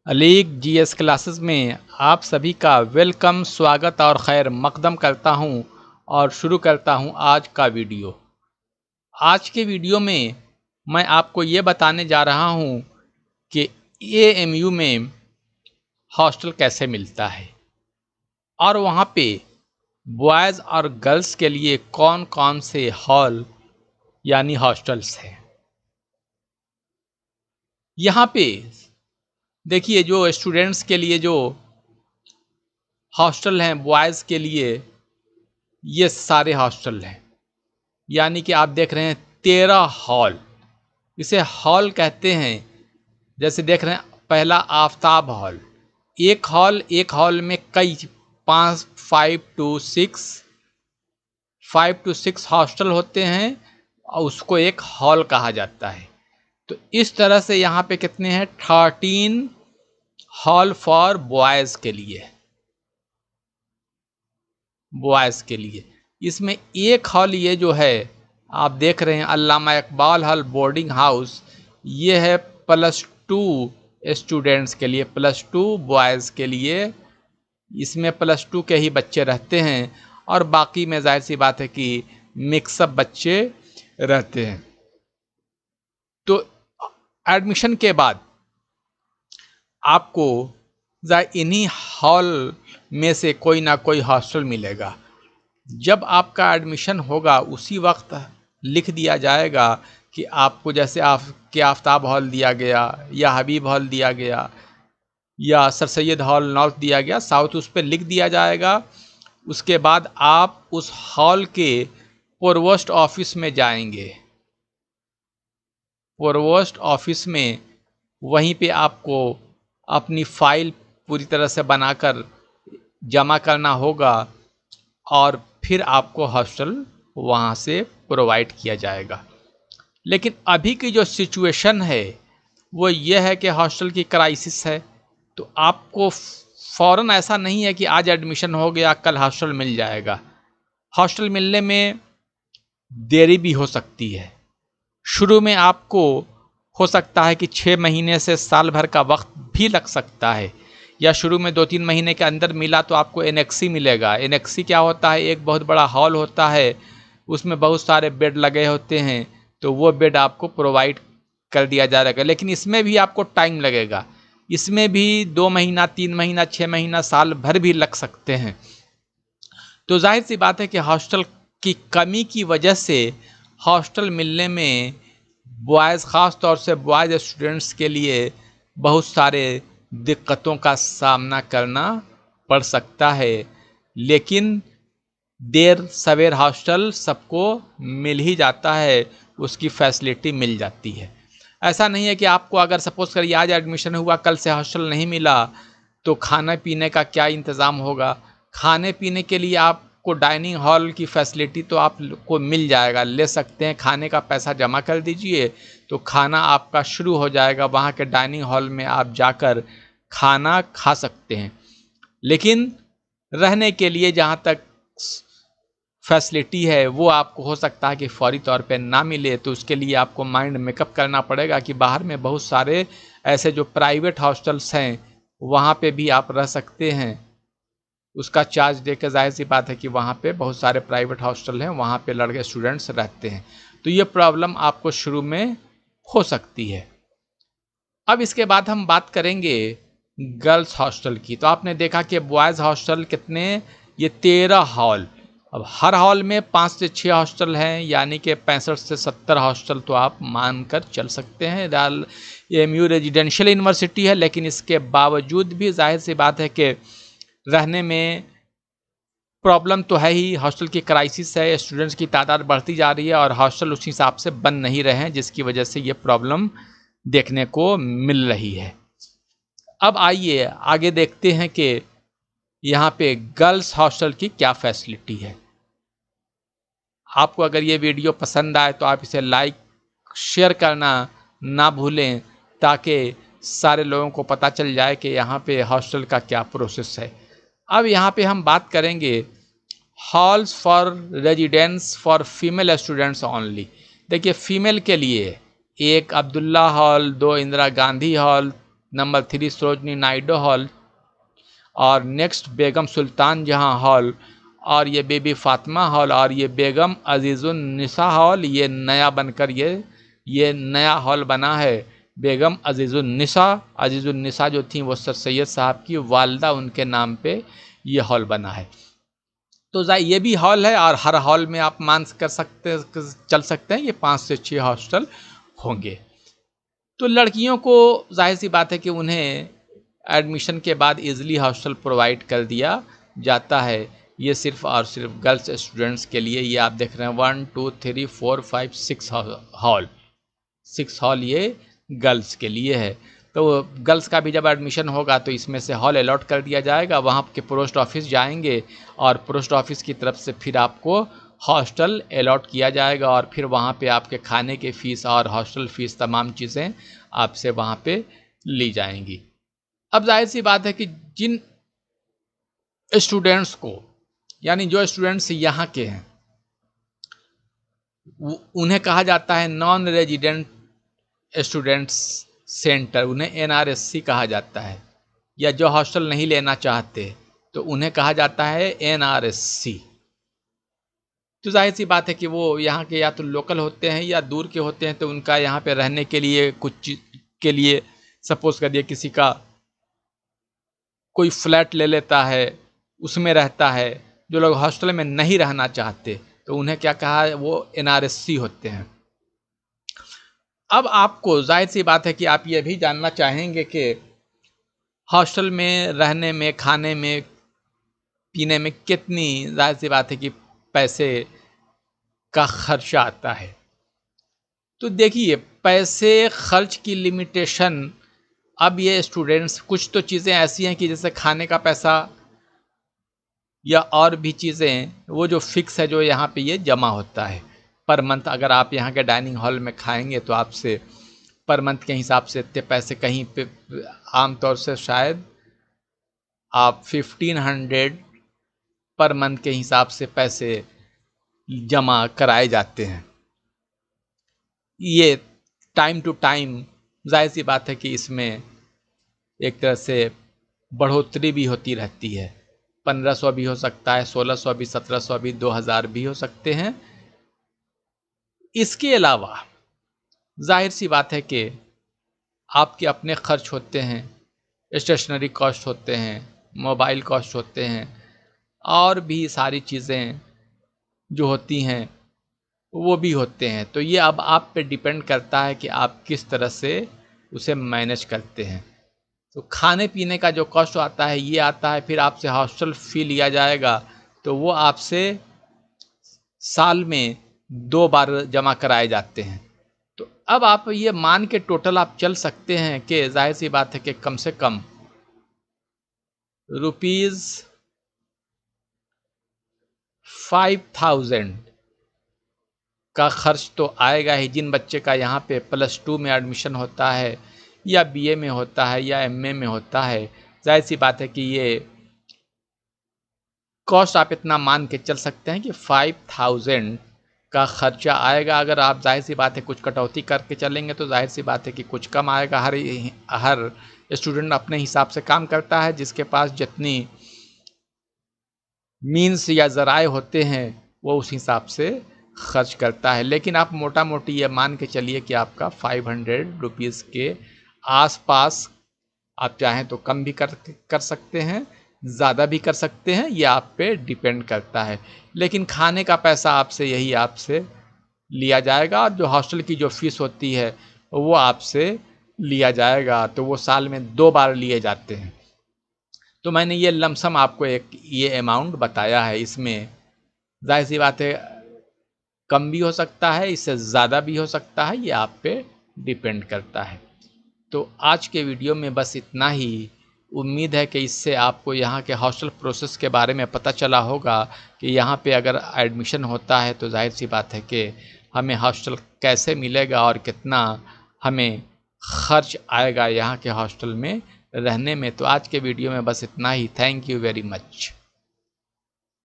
अलीक GS classes में आप सभी का वेलकम, स्वागत और खैर मकदम करता हूं और शुरू करता हूं आज का वीडियो। आज के वीडियो में मैं आपको ये बताने जा रहा हूं कि एएमयू में हॉस्टल कैसे मिलता है और वहां पे बॉयज़ और गर्ल्स के लिए कौन कौन से हॉल यानी हॉस्टल्स हैं। यहाँ पे देखिए, जो स्टूडेंट्स के लिए जो हॉस्टल हैं बॉयज़ के लिए, ये सारे हॉस्टल हैं। यानी कि आप देख रहे हैं 13 हॉल, इसे हॉल कहते हैं। जैसे देख रहे हैं, पहला आफताब हॉल। एक हॉल में कई 5 to 6 हॉस्टल होते हैं और उसको एक हॉल कहा जाता है। तो इस तरह से यहाँ पे कितने हैं, 13 हॉल फॉर बॉयज़ के लिए। इसमें एक हॉल ये जो है आप देख रहे हैं, अल्लामा इकबाल हॉल बोर्डिंग हाउस, ये है +2 स्टूडेंट्स के लिए, +2 बॉयज़ के लिए। इसमें +2 के ही बच्चे रहते हैं और बाकी में जाहिर सी बात है कि मिक्सअप बच्चे रहते हैं। तो एडमिशन के बाद आपको इन्हीं हॉल में से कोई ना कोई हॉस्टल मिलेगा। जब आपका एडमिशन होगा उसी वक्त लिख दिया जाएगा कि आपको, जैसे आपके आफताब हॉल दिया गया या हबीब हॉल दिया गया या सर सैयद हॉल नॉर्थ दिया गया, साउथ, उस पर लिख दिया जाएगा। उसके बाद आप उस हॉल के प्रोवोस्ट ऑफिस में जाएंगे। प्रोवोस्ट ऑफिस में वहीं पे आपको अपनी फ़ाइल पूरी तरह से बनाकर जमा करना होगा और फिर आपको हॉस्टल वहाँ से प्रोवाइड किया जाएगा। लेकिन अभी की जो सिचुएशन है वो ये है कि हॉस्टल की क्राइसिस है। तो आपको फ़ौरन ऐसा नहीं है कि आज एडमिशन हो गया कल हॉस्टल मिल जाएगा। हॉस्टल मिलने में देरी भी हो सकती है। शुरू में आपको हो सकता है कि 6 महीने से साल भर का वक्त भी लग सकता है, या शुरू में 2-3 महीने के अंदर मिला तो आपको एनेक्सी मिलेगा। एनेक्सी क्या होता है, एक बहुत बड़ा हॉल होता है, उसमें बहुत सारे बेड लगे होते हैं, तो वो बेड आपको प्रोवाइड कर दिया जाएगा। लेकिन इसमें भी आपको टाइम लगेगा, इसमें भी 2 महीना, 3 महीना, 6 महीना, साल भर भी लग सकते हैं। तो जाहिर सी बात है कि हॉस्टल की कमी की वजह से हॉस्टल मिलने में बॉयज़, ख़ास तौर से बॉयज़ स्टूडेंट्स के लिए बहुत सारे दिक्कतों का सामना करना पड़ सकता है। लेकिन देर सवेर हॉस्टल सबको मिल ही जाता है, उसकी फैसिलिटी मिल जाती है। ऐसा नहीं है कि आपको अगर सपोज़ करिए आज एडमिशन हुआ, कल से हॉस्टल नहीं मिला, तो खाने पीने का क्या इंतज़ाम होगा। खाने पीने के लिए आपको डाइनिंग हॉल की फैसिलिटी तो आपको मिल जाएगा, ले सकते हैं। खाने का पैसा जमा कर दीजिए तो खाना आपका शुरू हो जाएगा, वहाँ के डाइनिंग हॉल में आप जाकर खाना खा सकते हैं। लेकिन रहने के लिए जहाँ तक फैसिलिटी है वो आपको हो सकता है कि फौरी तौर पे ना मिले, तो उसके लिए आपको माइंड मेकअप करना पड़ेगा कि बाहर में बहुत सारे ऐसे जो प्राइवेट हॉस्टल्स हैं वहाँ पे भी आप रह सकते हैं। उसका चार्ज देकर जाहिर सी बात है कि वहाँ पे बहुत सारे प्राइवेट हॉस्टल हैं, वहाँ पे लड़के स्टूडेंट्स रहते हैं। तो ये प्रॉब्लम आपको शुरू में हो सकती है। अब इसके बाद हम बात करेंगे गर्ल्स हॉस्टल की। तो आपने देखा कि बॉयज़ हॉस्टल कितने, ये 13 हॉल। अब हर हॉल में 5 से 6 हॉस्टल हैं, यानी कि 65 से 70 हॉस्टल तो आप मानकर चल सकते हैं। एएमयू रेजिडेंशियल यूनिवर्सिटी है, लेकिन इसके बावजूद भी जाहिर सी बात है कि रहने में प्रॉब्लम तो है ही। हॉस्टल की क्राइसिस है, स्टूडेंट्स की तादाद बढ़ती जा रही है और हॉस्टल उस हिसाब से बन नहीं रहे हैं, जिसकी वजह से ये प्रॉब्लम देखने को मिल रही है। अब आइए आगे देखते हैं कि यहाँ पे गर्ल्स हॉस्टल की क्या फैसिलिटी है। आपको अगर ये वीडियो पसंद आए तो आप इसे लाइक, शेयर करना ना भूलें, ताकि सारे लोगों को पता चल जाए कि यहाँ पे हॉस्टल का क्या प्रोसेस है। अब यहाँ पे हम बात करेंगे halls for residence for female students only. देखिए, फीमेल के लिए एक Abdullah hall, 2 Indira Gandhi hall, number 3 Sarojini Naidu hall, और नेक्स्ट बेगम सुल्तान जहां हॉल, और ये बीबी फातिमा हॉल, और ये बेगम अजीजुन निसा हॉल। ये नया बनकर ये नया हॉल बना है। बेगम अजीजुन निसा जो थी वो सर सैयद साहब की वालदा, उनके नाम पे ये हॉल बना है। तो ये भी हॉल है, और हर हॉल में आप चल सकते हैं ये 5 से 6 हॉस्टल होंगे। तो लड़कियों को जाहिर सी बात है कि उन्हें एडमिशन के बाद इजीली हॉस्टल प्रोवाइड कर दिया जाता है। ये सिर्फ और सिर्फ गर्ल्स स्टूडेंट्स के लिए। ये आप देख रहे हैं 1 2 3 4 5 6 हॉल, 6 हॉल ये गर्ल्स के लिए है। तो गर्ल्स का भी जब एडमिशन होगा तो इसमें से हॉल अलॉट कर दिया जाएगा। वहाँ के पोस्ट ऑफिस जाएंगे और पोस्ट ऑफिस की तरफ से फिर आपको हॉस्टल अलॉट किया जाएगा, और फिर वहाँ पे आपके खाने के फ़ीस और हॉस्टल फ़ीस तमाम चीज़ें आपसे वहाँ पे ली जाएंगी। अब जाहिर सी बात है कि जिन स्टूडेंट्स को, यानी जो स्टूडेंट्स यहाँ के हैं, उन्हें कहा जाता है नॉन रेजिडेंट स्टूडेंट्स सेंटर, उन्हें NRSC कहा जाता है। या जो हॉस्टल नहीं लेना चाहते तो उन्हें कहा जाता है NRSC। तो जाहिर सी बात है कि वो यहाँ के या तो लोकल होते हैं या दूर के होते हैं, तो उनका यहाँ पे रहने के लिए कुछ के लिए सपोज करिए किसी का कोई फ्लैट ले लेता है, उसमें रहता है। जो लोग हॉस्टल में नहीं रहना चाहते तो उन्हें क्या कहा है, वो NRSC होते हैं। अब आपको जाहिर सी बात है कि आप ये भी जानना चाहेंगे कि हॉस्टल में रहने में, खाने में, पीने में कितनी, जाहिर सी बात है कि पैसे का खर्चा आता है। तो देखिए, पैसे खर्च की लिमिटेशन, अब ये स्टूडेंट्स, कुछ तो चीज़ें ऐसी हैं कि जैसे खाने का पैसा या और भी चीज़ें, वो जो फिक्स है, जो यहाँ पे ये जमा होता है पर मंथ। अगर आप यहाँ के डाइनिंग हॉल में खाएंगे तो आपसे पर मंथ के हिसाब से इतने पैसे, कहीं पे आमतौर से शायद आप 1500 पर मंथ के हिसाब से पैसे जमा कराए जाते हैं। ये टाइम टू टाइम जाहिर सी बात है कि इसमें एक तरह से बढ़ोतरी भी होती रहती है। 1500 भी हो सकता है, 1600 भी, 1700 भी, 2000 भी हो सकते हैं। इसके अलावा जाहिर सी बात है कि आपके अपने खर्च होते हैं, स्टेशनरी कॉस्ट होते हैं, मोबाइल कॉस्ट होते हैं, और भी सारी चीज़ें जो होती हैं वो भी होते हैं। तो ये अब आप पे डिपेंड करता है कि आप किस तरह से उसे मैनेज करते हैं। तो खाने पीने का जो कॉस्ट आता है ये आता है, फिर आपसे हॉस्टल फ़ी लिया जाएगा, तो वो आपसे साल में 2 बार जमा कराए जाते हैं। तो अब आप ये मान के टोटल आप चल सकते हैं कि जाहिर सी बात है कि कम से कम ₹5000 का खर्च तो आएगा ही। जिन बच्चे का यहाँ पे +2 में एडमिशन होता है, या BA में होता है, या MA में होता है, जाहिर सी बात है कि ये कॉस्ट आप इतना मान के चल सकते हैं कि 5000 का खर्चा आएगा। अगर आप जाहिर सी बात है कुछ कटौती करके चलेंगे तो जाहिर सी बात है कि कुछ कम आएगा। हर स्टूडेंट अपने हिसाब से काम करता है, जिसके पास जितनी मीन्स या ज़राए होते हैं वो उस हिसाब से खर्च करता है। लेकिन आप मोटा मोटी ये मान के चलिए कि आपका 500 रुपीज़ के आसपास, आप चाहें तो कम भी कर सकते हैं, ज़्यादा भी कर सकते हैं, ये आप पे डिपेंड करता है। लेकिन खाने का पैसा आपसे लिया जाएगा, और जो हॉस्टल की जो फ़ीस होती है वो आपसे लिया जाएगा। तो वो साल में 2 बार लिए जाते हैं। तो मैंने ये लमसम आपको ये अमाउंट बताया है। इसमें जाहिर सी बात है कम भी हो सकता है, इससे ज़्यादा भी हो सकता है, ये आप पे डिपेंड करता है। तो आज के वीडियो में बस इतना ही। उम्मीद है कि इससे आपको यहाँ के हॉस्टल प्रोसेस के बारे में पता चला होगा कि यहाँ पे अगर एडमिशन होता है तो जाहिर सी बात है कि हमें हॉस्टल कैसे मिलेगा और कितना हमें खर्च आएगा यहाँ के हॉस्टल में रहने में। तो आज के वीडियो में बस इतना ही। Thank you very much.